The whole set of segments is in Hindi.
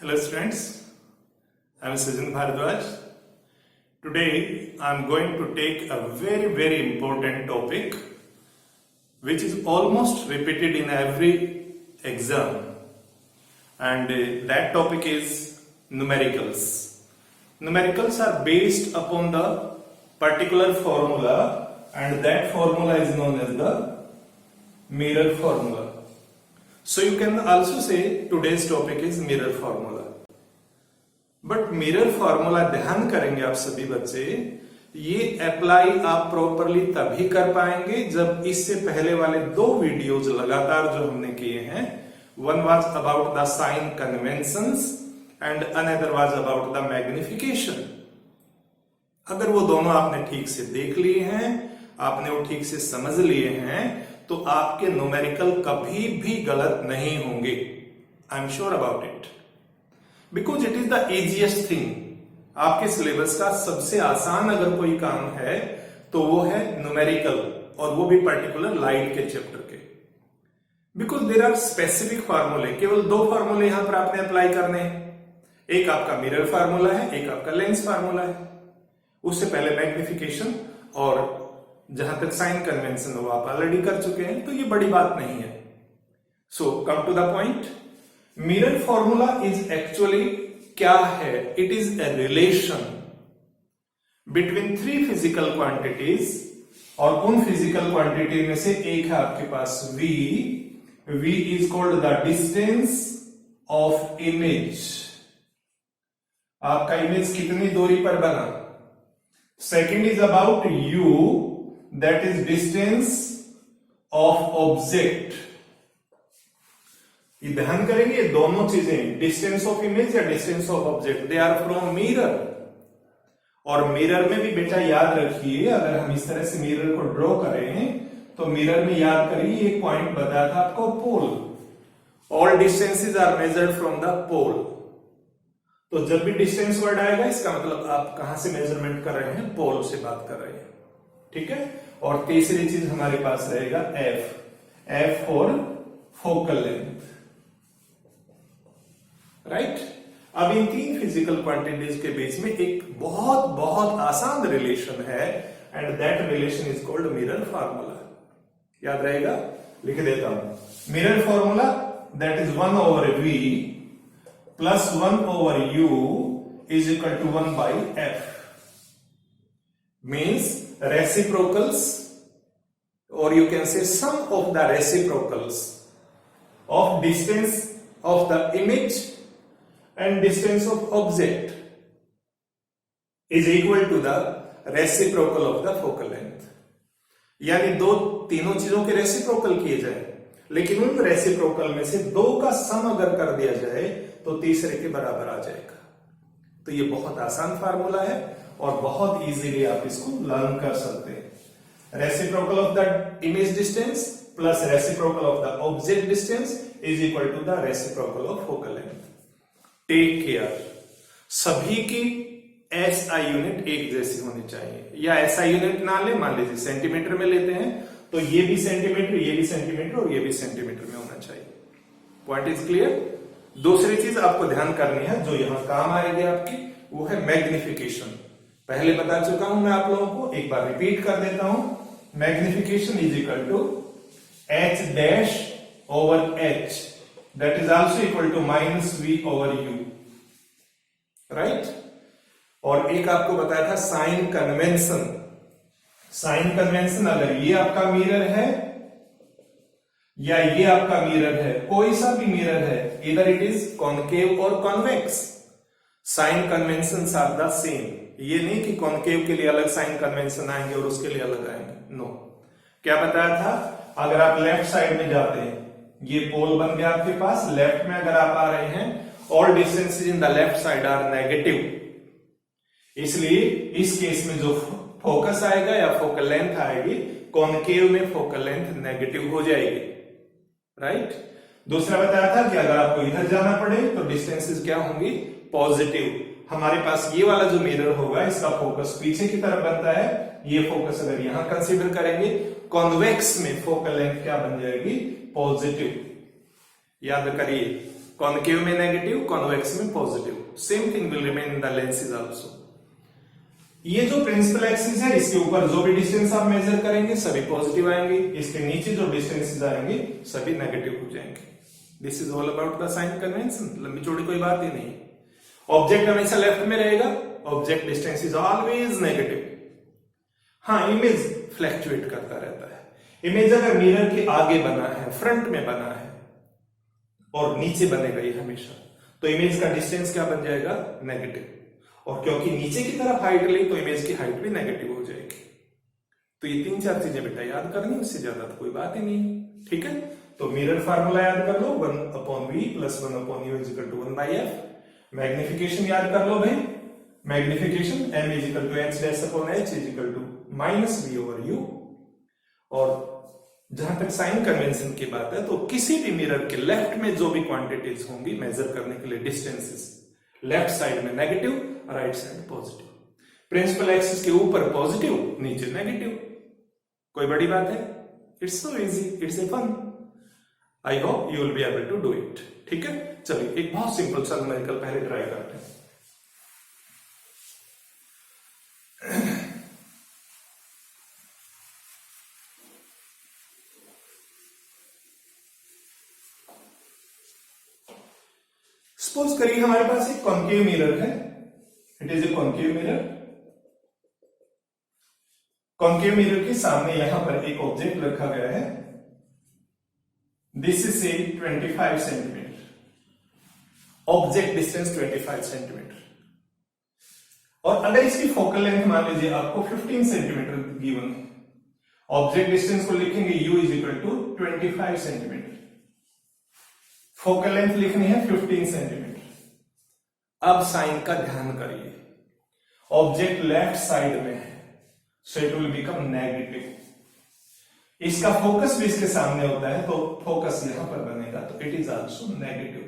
Hello students, I am Sajan Bharadwaj. Today I am going to take a very important topic which is almost repeated in every exam, and that topic is numericals. Numericals are based upon the particular formula, and that formula is known as the mirror formula. So you can also say today's topic is mirror formula. But mirror formula ध्यान करेंगे आप सभी बच्चे, ये अप्लाई आप प्रॉपरली तभी कर पाएंगे जब इससे पहले वाले दो वीडियोज लगातार जो हमने किए हैं, one was about the sign conventions and another was about the magnification. अगर वो दोनों आपने ठीक से देख लिए हैं, आपने वो ठीक से समझ लिए हैं, तो आपके न्यूमेरिकल कभी भी गलत नहीं होंगे। I am sure about it, because it is the easiest thing. आपके सिलेबस का सबसे आसान अगर कोई काम है तो वो है न्यूमेरिकल, और वो भी पर्टिकुलर लाइट के चैप्टर के। बिकॉज देयर आर स्पेसिफिक फार्मूले, केवल दो फार्मूले यहां पर आपने अप्लाई करने हैं। एक आपका मिरर फार्मूला है, एक आपका लेंस फार्मूला है। उससे पहले मैग्निफिकेशन और जहां तक साइन कन्वेंशन वो आप ऑलरेडी कर चुके हैं, तो ये बड़ी बात नहीं है। So come to the point, mirror formula is actually क्या है? It is a relation between three physical quantities, और उन फिजिकल क्वांटिटी में से एक है आपके पास v। v is called the distance of image. आपका इमेज कितनी दूरी पर बना। Second is about u, that is distance of object. ये ध्यान करेंगे, दोनों चीजें, डिस्टेंस ऑफ इमेज या distance of object, they are from mirror. और मिरर में भी बेटा याद रखिए, अगर हम इस तरह से मिरर को ड्रॉ करें तो मिरर में याद करिए एक पॉइंट बताया था आपको, pole. All distances are measured from the pole. तो जब भी डिस्टेंस वर्ड आएगा, इसका मतलब आप कहां से मेजरमेंट कर रहे हैं? पोल से बात कर रहे हैं, ठीक है। और तीसरी चीज हमारे पास रहेगा f for focal length, right. अब इन तीन फिजिकल क्वांटिटीज के बीच में एक बहुत आसान रिलेशन है, and that relation is called mirror formula. याद रहेगा, लिख देता हूं। Mirror formula that is 1 over v plus 1 over u is equal to 1 by f, means reciprocals, or you can say sum of the reciprocals of distance of the image and distance of object is equal to the reciprocal of the focal length। यानी तीनों चीजों के रेसिप्रोकल किए जाए, लेकिन उन रेसिप्रोकल में से दो का सम अगर कर दिया जाए तो तीसरे के बराबर आ जाएगा। तो ये बहुत आसान फार्मूला है और बहुत इजीली आप इसको लर्न कर सकते हैं। Reciprocal of the image distance plus reciprocal of the object distance is equal to the reciprocal of focal length. Take care, सभी की एसआई यूनिट एक जैसी होनी चाहिए, या एसआई यूनिट ना ले, मान लीजिए सेंटीमीटर में लेते हैं तो ये भी सेंटीमीटर, ये भी सेंटीमीटर और ये भी सेंटीमीटर में होना चाहिए। Point is clear. दूसरी चीज आपको ध्यान करनी है जो यहां काम आएगी आपकी, वो है मैग्निफिकेशन। पहले बता चुका हूं मैं आप लोगों को, एक बार रिपीट कर देता हूं। Magnification is equal to h dash over h, that is also equal to minus v over u, right? और एक आपको बताया था साइन कन्वेंशन। साइन कन्वेंशन, अगर ये आपका मिरर है या ये आपका मिरर है, कोई सा भी मिरर है, इधर इट इज कॉनकेव और convex, sign conventions are the same. ये नहीं कि कॉनकेव के लिए अलग साइन कन्वेंशन आएंगे और उसके लिए अलग आएंगे, नो। क्या बताया था? अगर आप लेफ्ट साइड में जाते हैं, ये पोल बन गया आपके पास, लेफ्ट में अगर आप आ रहे हैं, all distances in the left side are negative. इसलिए इस केस में जो फोकस आएगा या फोकल लेंथ आएगी, कॉनकेव में फोकल लेंथ नेगेटिव हो जाएगी, राइट। दूसरा बताया था कि अगर आपको इधर जाना पड़े तो डिस्टेंसेस क्या होंगी? पॉजिटिव। हमारे पास ये वाला जो मिरर होगा, इसका फोकस पीछे की तरफ बनता है, ये फोकस अगर यहां कंसीडर करेंगे, कॉन्वेक्स में फोकल लेंथ क्या बन जाएगी? पॉजिटिव। याद करिए, कॉनकेव में नेगेटिव, कॉन्वेक्स में positive. Same thing will remain in the lenses also. ये जो प्रिंसिपल एक्सिस है, इसके ऊपर जो भी डिस्टेंस आप मेजर करेंगे सभी पॉजिटिव आएंगे, इसके नीचे जो डिस्टेंसेस आएंगे सभी नेगेटिव हो जाएंगे. This is all about the sign convention. लंबी चौड़ी कोई बात ही नहीं. ऑब्जेक्ट हमेशा लेफ्ट में रहेगा, object distance is always negative. हाँ, इमेज फ्लैक्चुएट करता रहता है. इमेज अगर मिरर के आगे बना है, फ्रंट में बना है और नीचे बनेगा ये हमेशा, तो इमेज का डिस्टेंस क्या बन जाएगा? नेगेटिव. और क्योंकि नीचे की तरफ हाइट ली तो इमेज की हाइट भी नेगेटिव हो जाएगी. तो ये 3-4 चीजें बेटा याद करनी, उससे ज्यादा तो कोई बात ही नहीं. ठीक है, तो मिरर फार्मूला याद कर लो, 1/v + 1/u = 1/f. मैग्निफिकेशन याद कर लो भाई, मैग्निफिकेशन m h - v/u. और जहां तक साइन कन्वेंशन की बात है, तो किसी भी मिरर के लेफ्ट में जो भी क्वांटिटीज होंगी मेजर करने के लिए डिस्टेंसेस, लेफ्ट साइड में negative, right side positive. Principal axis के ऊपर पॉजिटिव, नीचे नेगेटिव. कोई बड़ी बात है? It's so easy, it's a fun. I hope you will be able to do it. ठीक है, चलिए एक बहुत सिंपल सा न्यूमेरिकल पहले ट्राई करते हैं. सपोज करिए हमारे पास एक कॉन्केव मिरर है. It is a concave mirror. Concave mirror के सामने यहां पर एक ऑब्जेक्ट रखा गया है. This is a 25 centimetre. Object distance 25 centimetre. और अगर इसकी फोकल लेंथ मान लीजिए आपको 15 सेंटीमीटर गिवन है, ऑब्जेक्ट डिस्टेंस को लिखेंगे u = 25 सेंटीमीटर. फोकल लेंथ लिखनी है 15 सेंटीमीटर. अब साइन का ध्यान करिए, ऑब्जेक्ट लेफ्ट साइड में है, so it will become negative. इसका फोकस भी इसके सामने होता है, तो फोकस यहां पर बनेगा, तो इट इज आल्सो नेगेटिव.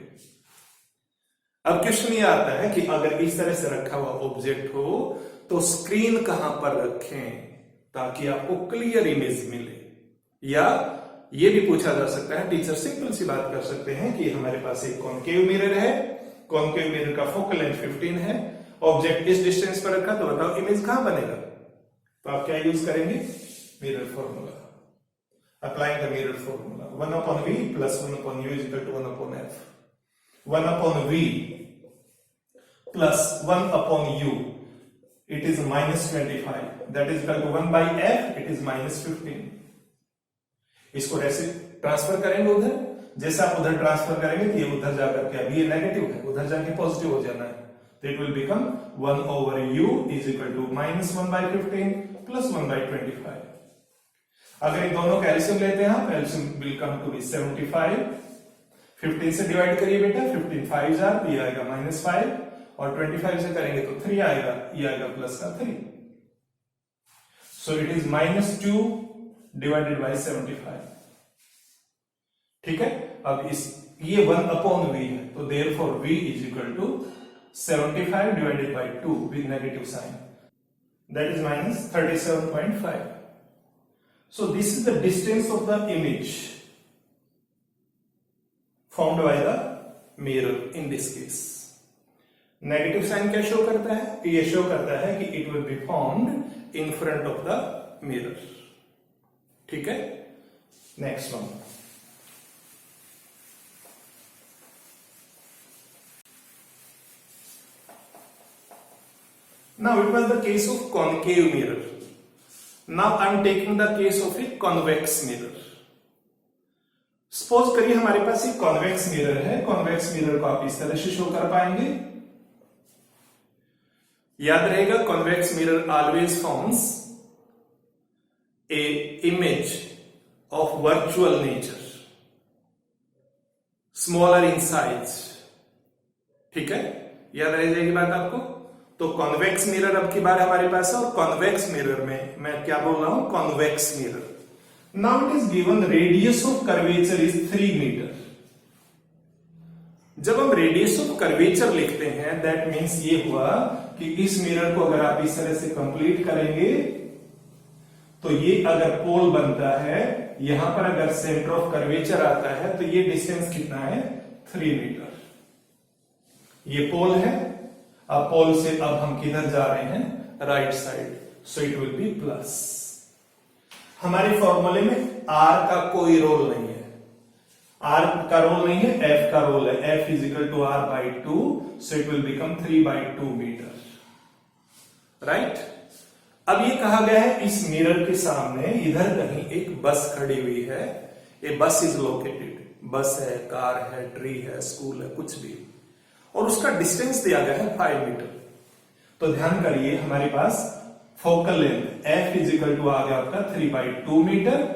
अब क्वेश्चन ये आता है कि अगर इस तरह से रखा हुआ ऑब्जेक्ट हो तो स्क्रीन कहां पर रखें ताकि आपको क्लियर इमेज मिले. या ये भी पूछा जा सकता है, टीचर सिंपल सी बात कर सकते हैं कि हमारे पास एक कॉन्केव मिरर है, कॉन्केव मिरर का फोकल लेंथ 15 है, ऑब्जेक्ट इस डिस्टेंस पर रखा, तो बताओ इमेज कहां बनेगा? तो आप क्या यूज करेंगे? Mirror formula. Applying the mirror formula. 1/v + 1/u = 1/f. 1/v + 1/u, it is -25. That is equal to 1/f, it is -15. इसको ऐसे ट्रांसफर करेंगे उधर, जैसे आप उधर ट्रांसफर करेंगे तो ये उधर जाकर के, अभी ये नेगेटिव है, उधर जाके पॉजिटिव हो जाना है, तो इट विल बिकम 1/u = -1/15 + 1/25. अगर इन दोनों का एलसीएम लेते हैं आप, LCM will come to be 75. 15 से डिवाइड करिए बेटा, 15 5 जार, ये आएगा -5, और 25 से करेंगे तो 3 आएगा, ये आएगा प्लस का 3. सो इट इज -2 / 75. ठीक है, अब इस ये 1/v है, तो therefore v = 75 / 2 with negative sign, that is -37.5. So this is the distance of the image formed by the mirror in this case. Negative sign क्या शो करता है? ये शो करता है कि it will be formed in front of the mirror. ठीक है, next one. Now it was the case of concave mirror. Now I am taking the case of a convex mirror. Suppose करिए हमारे पास एक कॉन्वेक्स मिरर है. कॉन्वेक्स मिरर को आप इस तरह से शो कर पाएंगे. याद रहेगा, convex mirror always forms a image of virtual nature, smaller in size. ठीक है, याद रह जाएगी बात आपको. तो कॉन्वेक्स मिरर अब की बार हमारे पास है, और कॉन्वेक्स मिरर में मैं क्या बोल रहा हूं? Convex mirror. Now it is given radius of curvature is 3 metre. जब हम रेडियस ऑफ कर्वेचर लिखते हैं, दैट मीन्स ये हुआ कि इस मिरर को अगर आप इस तरह से कंप्लीट करेंगे तो ये अगर पोल बनता है, यहां पर अगर सेंटर ऑफ कर्वेचर आता है, तो ये डिस्टेंस कितना है? 3 मीटर. ये पोल है, अब पोल से अब हम किधर जा रहे हैं, right side, so it will B plus. हमारे फॉर्मूले में आर का कोई रोल नहीं है, आर का रोल नहीं है, एफ का रोल है, F is equal to R by 2, so it will become 3/2 metre, right. अब ये कहा गया है इस मिरर के सामने इधर कहीं एक बस खड़ी हुई है, ये बस इज लोकेटेड, बस है, कार है, ट्री है, स्कूल है, कुछ भी, और उसका डिस्टेंस दिया गया है 5 मीटर। तो ध्यान करिए हमारे पास focal length f is equal to आ गया आपका 3/2 मीटर,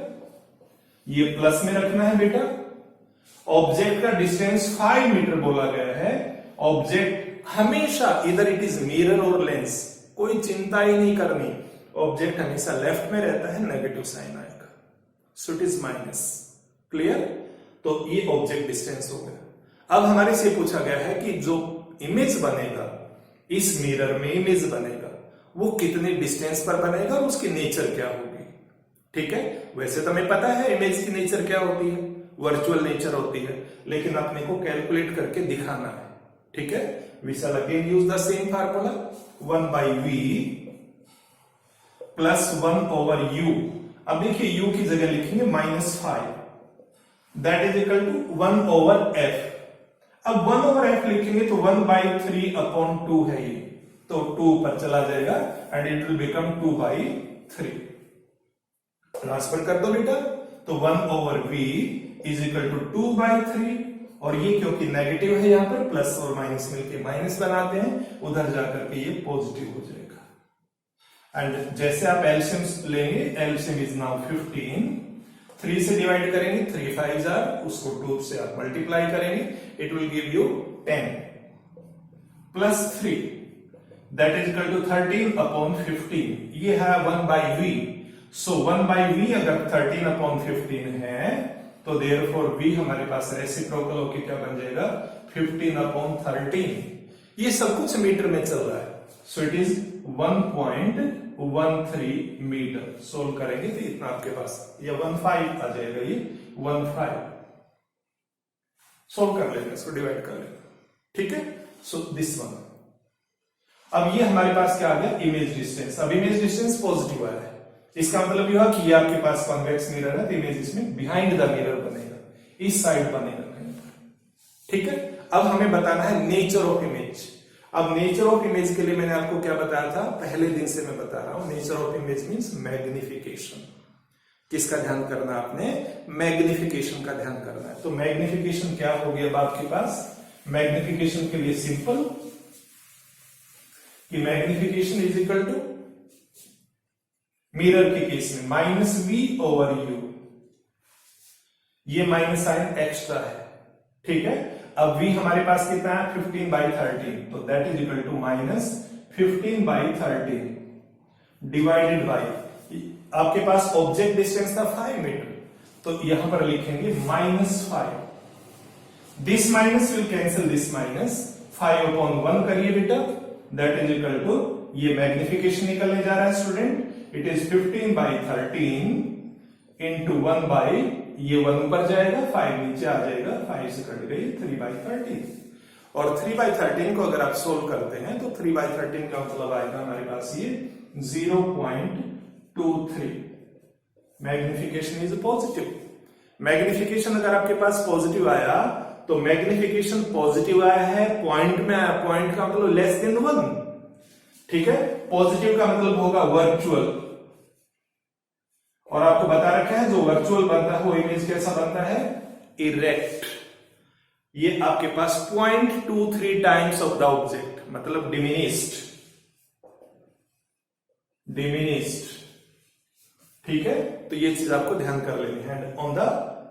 ये प्लस में रखना है बेटा। ऑब्जेक्ट का डिस्टेंस 5 मीटर बोला गया है, ऑब्जेक्ट हमेशा इधर इट इज मिरर और लेंस, कोई चिंता ही नहीं करनी, ऑब्जेक्ट हमेशा लेफ्ट में रहता है, नेगेटिव साइन आएगा, सो इट इज माइनस, क्लियर। तो ये ऑब्जेक्ट डिस्टेंस हो गया। अब हमारे से पूछा गया है कि जो इमेज बनेगा इस मिरर में, इमेज बनेगा वो कितने डिस्टेंस पर बनेगा और उसकी नेचर क्या होगी, ठीक है। वैसे तो हमें पता है इमेज की नेचर क्या होती है, वर्चुअल नेचर होती है, लेकिन अपने को कैलकुलेट करके दिखाना है, ठीक है। We shall again use the same formula, 1/v plus 1/u। अब देखिए u की जगह लिखेंगे -5, that is equal to 1/f। अब 1/f लिखेंगे तो 1/3/2 है ये, तो 2 पर चला जाएगा and it will become 2/3। Transfer कर दो बेटा, तो 1/v इज इक्वल टू 2/3, और ये क्योंकि नेगेटिव है यहां पर, प्लस और माइनस मिलके माइनस बनाते हैं, उधर जाकर के ये पॉजिटिव हो जाएगा। एंड जैसे आप एलसीएम लेंगे, एलसीएम इज नाउ 15, 3 से डिवाइड करेंगे, 3 5 are, उसको 2 से आप मल्टीप्लाई करेंगे, it will give you 10 plus 3, that is equal to 13/15। ये है 1/v, सो 1/v अगर 13/15 है तो देयरफॉर v हमारे पास रेसिप्रोकल होके क्या बन जाएगा, 15/13। ये सब कुछ मीटर में चल रहा है, so it is 1.13 metre. Solve करेंगे तो इतना आपके पास, ये 15 आ जाएगा, ये 15 सोल्व कर लेंगे, इसको डिवाइड कर लेंगे, ठीक है। सो दिस वन, अब ये हमारे पास क्या आ गया, इमेज डिस्टेंस। अब इमेज डिस्टेंस पॉजिटिव आया है, इसका मतलब यह कि आप के पास कॉन्वेक्स मिरर है, तो इमेज इसमें बिहाइंड द मिरर बनेगा, इस साइड बनेगा कहीं पर, ठीक है। अब हमें बताना है नेचर ऑफ इमेज। अब नेचर ऑफ इमेज के लिए मैंने आपको क्या बताया था, पहले दिन से मैं बता रहा हूं, nature of image means magnification. किसका ध्यान करना आपने, मैग्निफिकेशन का ध्यान करना है। तो मैग्निफिकेशन क्या हो गया अब आपके पास, मैग्निफिकेशन के लिए सिंपल कि magnification is equal to mirror के केस में -v/u, ये माइनस साइन एक्स्ट्रा है, ठीक है। अब v हमारे पास कितना है, 15/13, तो that is equal to -15/13 divided by, आपके पास ऑब्जेक्ट डिस्टेंस था 5 मीटर, तो यहां पर लिखेंगे -5, this minus will cancel this minus, 5/1 करिए बेटा, दैट इज इक्वल टू, ये मैग्निफिकेशन निकलने जा रहा है स्टूडेंट, इट इज 15/13 इंटू 1/, ये 1 ऊपर जाएगा, 5 नीचे आ जाएगा, 5 से कट गई 3/13, और 3/13 को अगर आप सोल्व करते हैं तो 3/13 का मतलब आएगा हमारे पास ये 0.23। Magnification is positive. मैग्निफिकेशन अगर आपके पास पॉजिटिव आया तो मैग्निफिकेशन पॉजिटिव आया है, पॉइंट में आया, पॉइंट का मतलब लेस देन 1, ठीक है। पॉजिटिव का मतलब होगा वर्चुअल, और आपको बता रखा है जो वर्चुअल बनता है वो इमेज कैसा बनता है, इरेक्ट। ये आपके पास 0.23 टाइम्स ऑफ द ऑब्जेक्ट, मतलब डिमिनिस्ड, ठीक है। तो ये चीज आपको ध्यान कर लेनी है, on the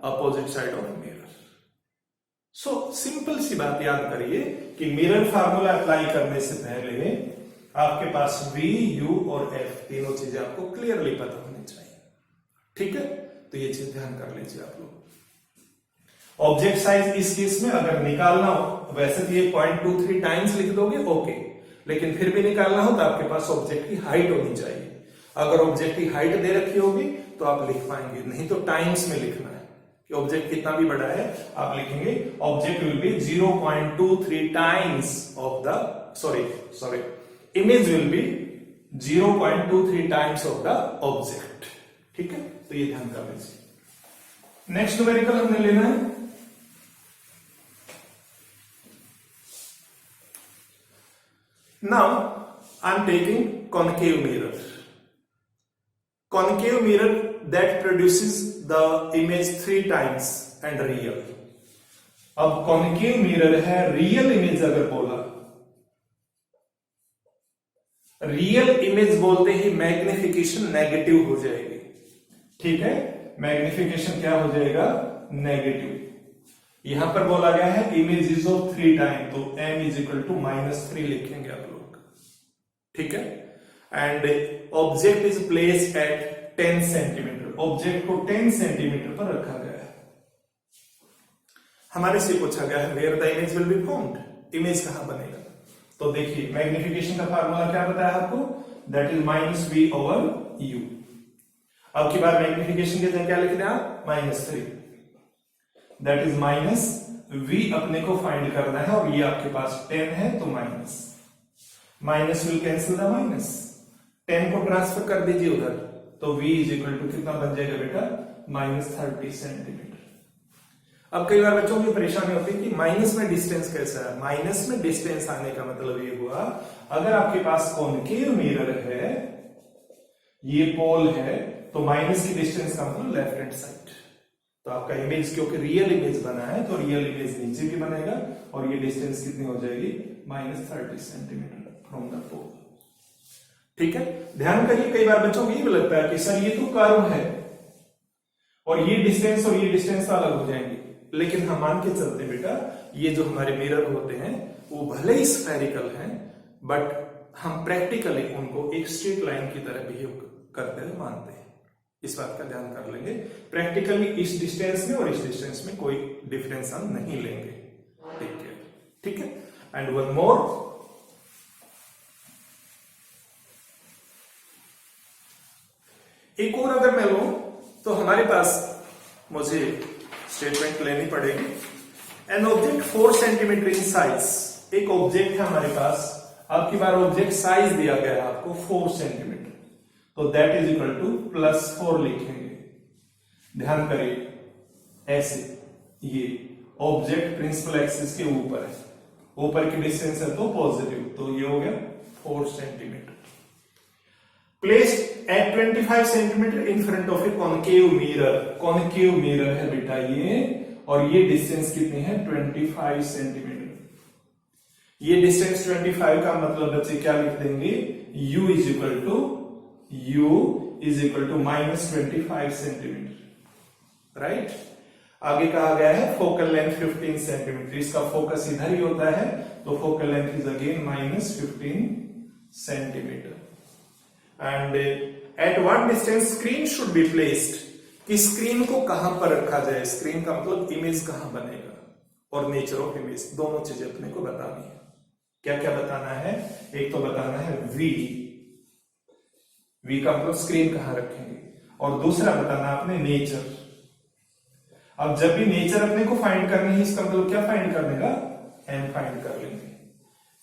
opposite side of mirror. So simple सी बात याद करिए कि मिरर फार्मूला अप्लाई करने से पहले आपके पास v, u और f तीनों चीजें आपको क्लियरली पता होनी चाहिए, ठीक है। तो ये चीज ध्यान कर लीजिए आप लोग। ऑब्जेक्ट साइज इस केस में अगर निकालना हो, वैसे तो ये 0.23 टाइम्स लिख दोगे ओके, लेकिन फिर भी निकालना हो तो आपके पास ऑब्जेक्ट की हाइट होनी चाहिए। अगर ऑब्जेक्ट की हाइट दे रखी होगी तो आप लिख पाएंगे, नहीं तो टाइम्स में लिखना है, ऑब्जेक्ट कितना भी बड़ा है आप लिखेंगे object will be 0.23 times of the sorry image will B 0.23 times of the object. ठीक है, तो ये ध्यान कर लीजिए। नेक्स्ट न्यूमेरिकल हमने लेना है now I am taking concave mirror. Concave mirror that produces the image 3 times and real। अब concave mirror है, रियल इमेज अगर बोला, रियल इमेज बोलते ही मैग्निफिकेशन नेगेटिव हो जाएगी। ठीक है, मैग्निफिकेशन क्या हो जाएगा? नेगेटिव। यहां पर बोला गया है इमेज इज ऑफ 3 टाइम, तो m इज इक्वल टू -3 लिखेंगे आप लोग। ठीक है, and object is placed at 10 centimetre. Object को 10 सेंटीमीटर पर रखा गया है। हमारे से पूछा गया है where the image will be found, image कहां बनेगा? तो देखिए मैग्निफिकेशन का फार्मूला क्या बताया आपको, दैट इज -v/u। अब की बार मैग्निफिकेशन के जगह क्या लिख दें आप? -3, दैट इज -v अपने को फाइंड करना है और ये आपके पास 10 है तो minus will cancel the minus, 10 को ट्रांसफर कर दीजिए उधर, तो v इज इक्वल टू कितना बन जाएगा बेटा? -30 सेंटीमीटर। अब कई बार बच्चों की परेशानी होती है कि माइनस में डिस्टेंस कैसा है। माइनस में डिस्टेंस आने का मतलब ये हुआ, अगर आपके पास कॉनकेव मिरर है, ये पोल है, तो माइनस की डिस्टेंस का मतलब लेफ्ट हैंड साइड। तो आपका इमेज क्योंकि रियल इमेज बना है तो रियल इमेज नीचे भी बनेगा और ये डिस्टेंस कितनी हो जाएगी? -30 सेंटीमीटर फ्रॉम द पोल। ठीक है, ध्यान करिए कई बार बच्चों को ये भी लगता है कि सर ये तो कर्व है और ये डिस्टेंस और ये डिस्टेंस अलग हो जाएंगे, लेकिन हम मान के चलते बेटा ये जो हमारे मिरर होते हैं वो भले ही स्फेरिकल हैं, बट हम प्रैक्टिकली उनको एक स्ट्रेट लाइन की तरह बिहेव करते हुए मानते हैं। इस बात का ध्यान कर लेंगे, प्रैक्टिकली इस डिस्टेंस में और इस डिस्टेंस में कोई डिफरेंस हम नहीं लेंगे। ठीक है, एंड वन मोर, एक और अगर मैं लूं तो हमारे पास मुझे स्टेटमेंट लेनी पड़ेगी। An object 4 centimetre in size, एक ऑब्जेक्ट है हमारे पास, अब की बार ऑब्जेक्ट साइज दिया गया है आपको 4 सेंटीमीटर, तो दैट इज इक्वल टू +4 लिखेंगे। ध्यान करिए ऐसे, ये ऑब्जेक्ट प्रिंसिपल एक्सिस के ऊपर है, ऊपर की डिस्टेंस है तो पॉजिटिव, तो ये हो गया 4 centimetre. Placed at 25 centimetre in front of A concave mirror. Concave mirror है बेटा ये, और ये डिस्टेंस कितनी है? 25 सेंटीमीटर। ये डिस्टेंस 25 का मतलब बच्चे क्या लिख देंगे? u is equal to -25 centimetre. Right, आगे कहा गया है फोकल लेंथ 15 सेंटीमीटर, इसका फोकस इधर ही होता है, तो focal length is again -15 centimetre. And at what distance screen should be placed, कि स्क्रीन को कहां पर रखा जाए, स्क्रीन का मतलब इमेज कहां बनेगा, और नेचर ऑफ इमेज, दोनों चीजें अपने को बतानी है। क्या क्या बताना है? एक तो बताना है वी का मतलब स्क्रीन कहां रखेंगे, और दूसरा बताना आपने नेचर। अब जब भी नेचर अपने को फाइंड करनी है, इसका मतलब क्या फाइंड करने का? एम फाइंड कर लेंगे।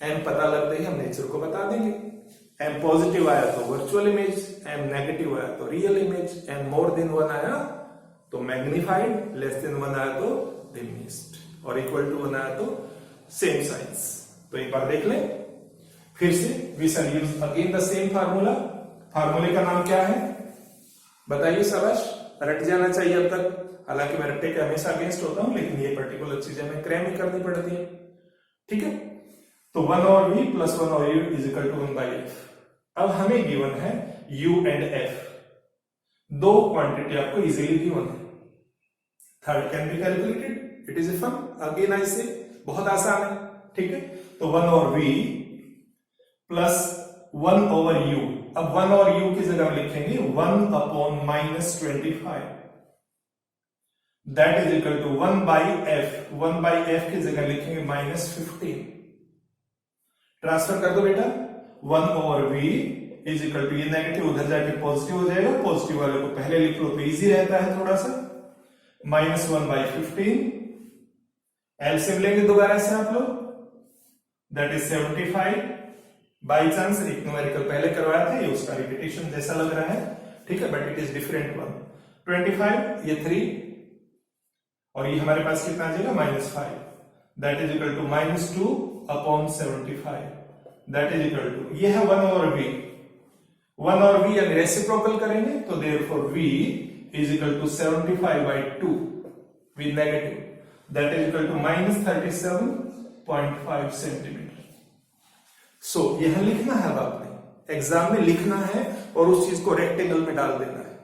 एम पता लगते ही हम नेचर को बता देंगे। एम पॉजिटिव आया तो वर्चुअल इमेज, एम नेगेटिव आया तो real image, am more than 1 आया तो मैग्निफाइड, लेस देन 1 आया तो डिमिनिश्ड, और इक्वल टू 1 आया तो सेम साइज। तो एक बार देख लें फिर से, we shall use again the same formula. फार्मूले का नाम क्या है बताइए शाबाश, रट जाना चाहिए अब तक। हालांकि मैं रट्टे के हमेशा अगेंस्ट होता हूं, लेकिन ये पर्टिकुलर चीजें हमें क्रैम ही करनी पड़ती है। ठीक है, तो 1 और v प्लस 1 और u is equal to 1/f। अब हमें गिवन है u एंड f, दो क्वांटिटी आपको इजीली गिवन है। Third can be calculated, it is a fun, again I say बहुत आसान है। ठीक है, तो 1 और v प्लस 1 ओवर u। अब 1 और u की जगह लिखेंगे 1/-25, that is equal to 1/f। 1/f की जगह लिखेंगे -15। ट्रांसफर कर दो बेटा, 1 over v is equal to, ये नेगेटिव उधर जाके पॉजिटिव हो जाएगा, पॉजिटिव वाले को पहले लिख लो तो इजी रहता है थोड़ा सा, -1/15, एलसीएम लेंगे दोबारा से आप लोग, दैट इज 75। बाई चांस एक न्यूमेरिकल पहले करवाया था, ये उसका रिपीटेशन जैसा लग रहा है, ठीक है, but it is different one. 25 ये 3 और ये हमारे पास कितना आ जाएगा -5, that is equal to -2/75, that is equal to, ये है 1/v, 1/v अगर रेसिप्रोकल करेंगे तो therefore v is equal to 75/2 with negative, that is equal to -37.5 centimetre. So यह लिखना है आपने, एग्जाम में लिखना है और उस चीज को रेक्टेंगल में डाल देना है,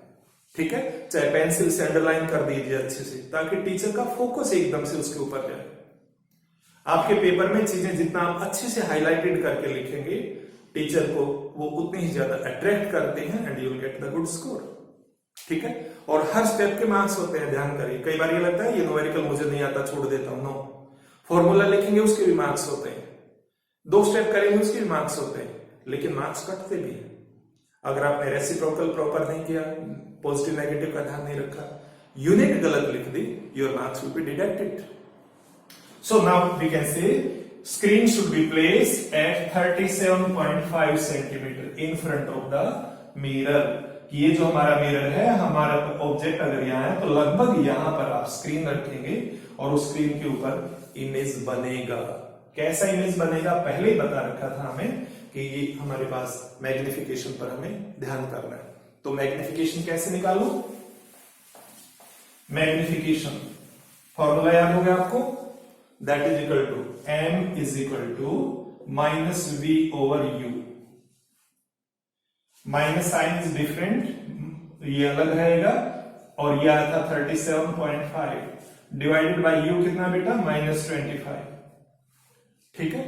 ठीक है, चाहे पेंसिल से अंडरलाइन कर दीजिए अच्छे से, ताकि टीचर का फोकस एकदम से उसके ऊपर जाए। आपके पेपर में चीजें जितना आप अच्छे से हाईलाइटेड करके लिखेंगे, टीचर को वो उतनी ही ज्यादा अट्रैक्ट करते हैं and you will get the good score, ठीक है। और हर स्टेप के मार्क्स होते हैं, ध्यान करिए। कई बार ये लगता है ये न्यूमेरिकल मुझे नहीं आता, छोड़ देता हूं, नो, फॉर्मूला लिखेंगे उसके भी मार्क्स होते हैं, 2 स्टेप करेंगे उसके भी मार्क्स होते हैं, लेकिन मार्क्स कटते भी हैं। अगर आपने रेसिप्रोकल प्रॉपर नहीं किया, पॉजिटिव नेगेटिव का ध्यान नहीं रखा, यूनिट गलत लिख दी, your marks will be deducted. So now we can say screen should be placed at 37.5 centimetre in front of the mirror। ये जो हमारा मिरर है, हमारा ऑब्जेक्ट अगर यहाँ है तो लगभग यहाँ पर आप स्क्रीन रखेंगे और उस स्क्रीन के ऊपर इमेज बनेगा। कैसा इमेज बनेगा पहले ही बता रखा था हमें कि ये हमारे पास मैग्निफिकेशन पर हमें ध्यान करना है। तो मैग्निफिकेशन कैसे निकालो? मैग्निफिकेशन फॉर्मूला याद हो गया आपको, that is equal to m is equal to -v/u। Minus sign is different, ये अलग रहेगा, और ये आया था 37.5 डिवाइडेड बाय u कितना बेटा, -25, ठीक है।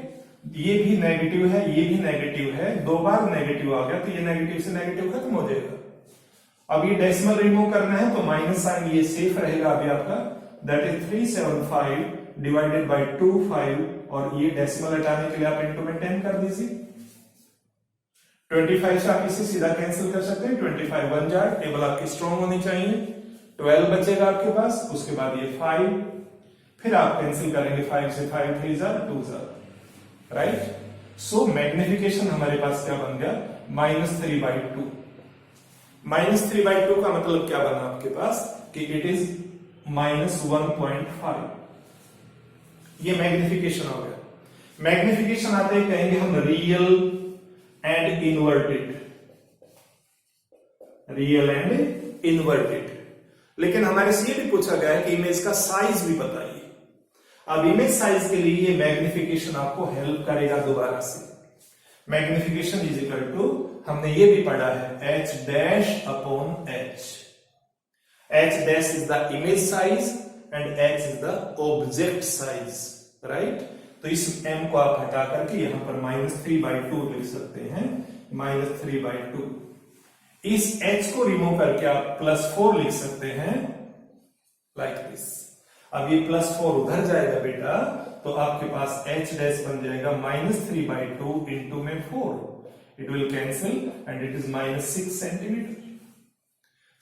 ये भी नेगेटिव है, ये भी नेगेटिव है, 2 बार नेगेटिव आ गया तो ये नेगेटिव से नेगेटिव खत्म हो जाएगा। अब ये डेसिमल रिमूव करना है तो माइनस साइन ये सेफ रहेगा अभी आपका, दैट इज 375 डिवाइडेड बाय 25, और ये डेसिमल हटाने के लिए आप इनटू में 10 कर दीजिए। 25 से आप इसे सीधा कैंसिल कर सकते हैं, 25 1 जार, टेबल आपकी स्ट्रॉन्ग होनी चाहिए, 12 बचेगा आपके पास, उसके बाद ये 5, फिर आप कैंसिल करेंगे 5 से, 5 3 जार 2 जार, राइट। सो मैग्निफिकेशन हमारे पास क्या बन गया, -3/2। -3/2 का मतलब क्या बना आपके पास कि इट इज -1.5। ये मैग्निफिकेशन हो गया। मैग्निफिकेशन आते ही कहेंगे हम real and inverted, real and inverted. लेकिन हमारे से ये भी पूछा गया है कि इमेज का साइज भी बताइए। अब इमेज साइज के लिए ये मैग्निफिकेशन आपको हेल्प करेगा दोबारा से। मैग्निफिकेशन इज इक्वल टू, हमने ये भी पढ़ा है, h'/h। h' is the image size and h is the object size, right? तो इस m को आप हटा करके यहां पर -3/2 लिख सकते हैं, -3/2। इस h को रिमूव करके आप +4 लिख सकते हैं, लाइक दिस। अब ये +4 उधर जाएगा बेटा, तो आपके पास h' बन जाएगा -3/2 इंटू में 4, it will cancel and it is -6 centimetre.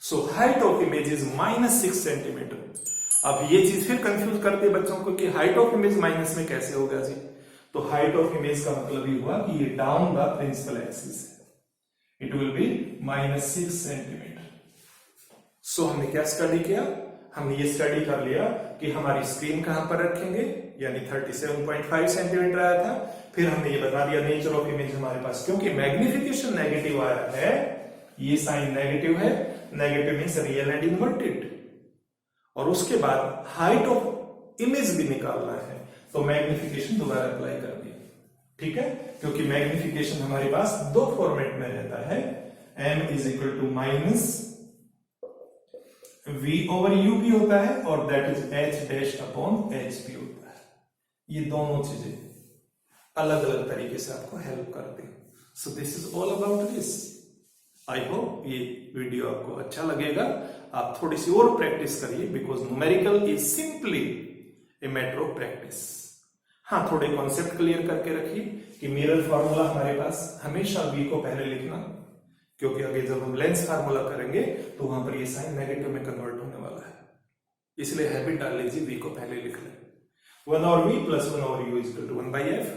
So height of image is -6 centimetre. अब ये चीज फिर कंफ्यूज करते हैं बच्चों को कि हाइट ऑफ इमेज माइनस में कैसे होगा जी। तो हाइट ऑफ इमेज का मतलब ये हुआ कि ये डाउन द प्रिंसिपल एक्सिस है, इट विल बी -6 सेंटीमीटर। सो हमने क्या स्टडी किया, हमने ये स्टडी कर लिया कि हमारी स्क्रीन कहां पर रखेंगे, यानी 37.5 सेंटीमीटर आया था। फिर हमने ये बता दिया नेचर ऑफ इमेज हमारे पास, क्योंकि मैग्निफिकेशन नेगेटिव आया है, ये साइन नेगेटिव है, negative means real and inverted. और उसके बाद हाइट ऑफ इमेज भी निकालना है, तो मैग्निफिकेशन दोबारा अप्लाई कर दिया, ठीक है। क्योंकि मैग्निफिकेशन हमारे पास 2 फॉर्मेट में रहता है, m is equal to -v/u भी होता है और दैट इज h'/h भी होता है। ये दोनों चीजें अलग अलग तरीके से आपको हेल्प करते हैं। So this is all about this. I hope ये वीडियो आपको अच्छा लगेगा। आप थोड़ी सी और प्रैक्टिस करिए, because numerical is simply a matter of practice. हाँ, थोड़े कॉन्सेप्ट क्लियर करके रखिए कि मिरर फार्मूला हमारे पास हमेशा v को पहले लिखना, क्योंकि अभी जब हम लेंस फार्मूला करेंगे तो वहां पर ये साइन नेगेटिव में कन्वर्ट होने वाला है। इसलिए हैबिट डाल लीजिए, v को पहले लिख लें. 1 over v plus 1 over u is equal to 1 by f.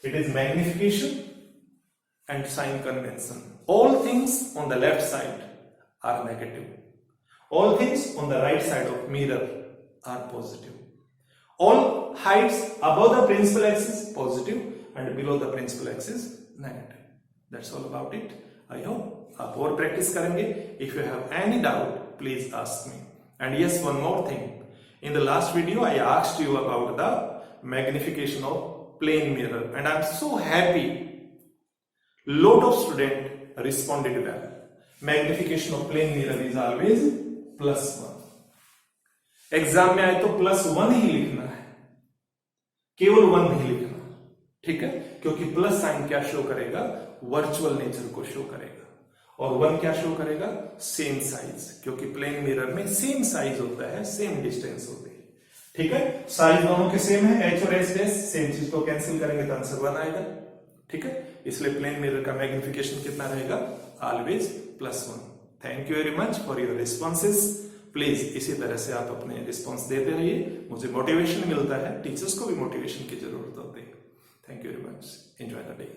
It is magnification and sign convention. All things on the left side are negative. All things on the right side of mirror are positive. All heights above the principal axis positive and below the principal axis negative. That's all about it. I hope आप और practice करेंगे. If you have any doubt, please ask me. And yes, one more thing. In the last video, I asked you about the magnification of plane mirror, and I'm so happy. Lot of students responded well. Magnification of plane mirror is always +1. Exam में आए तो +1 ही लिखना है, केवल 1 नहीं लिखना, ठीक है? क्योंकि प्लस साइन क्या शो करेगा? वर्चुअल नेचर को शो करेगा. और 1 क्या शो करेगा? सेम साइज, क्योंकि प्लेन मिरर में सेम साइज होता है, सेम डिस्टेंस होती है, ठीक है? साइज दोनों के सेम है, h और h डैश, सेम चीज को कैंसिल करेंगे तो आंसर 1 आएगा, ठीक है? इसलिए प्लेन मिरर का मैग्निफिकेशन कितना रहेगा? Always +1. Thank you very much for your responses. Please इसी तरह से आप अपने रिस्पॉन्स देते रहिए, मुझे मोटिवेशन मिलता है, टीचर्स को भी मोटिवेशन की जरूरत होती है. Thank you very much. Enjoy the day.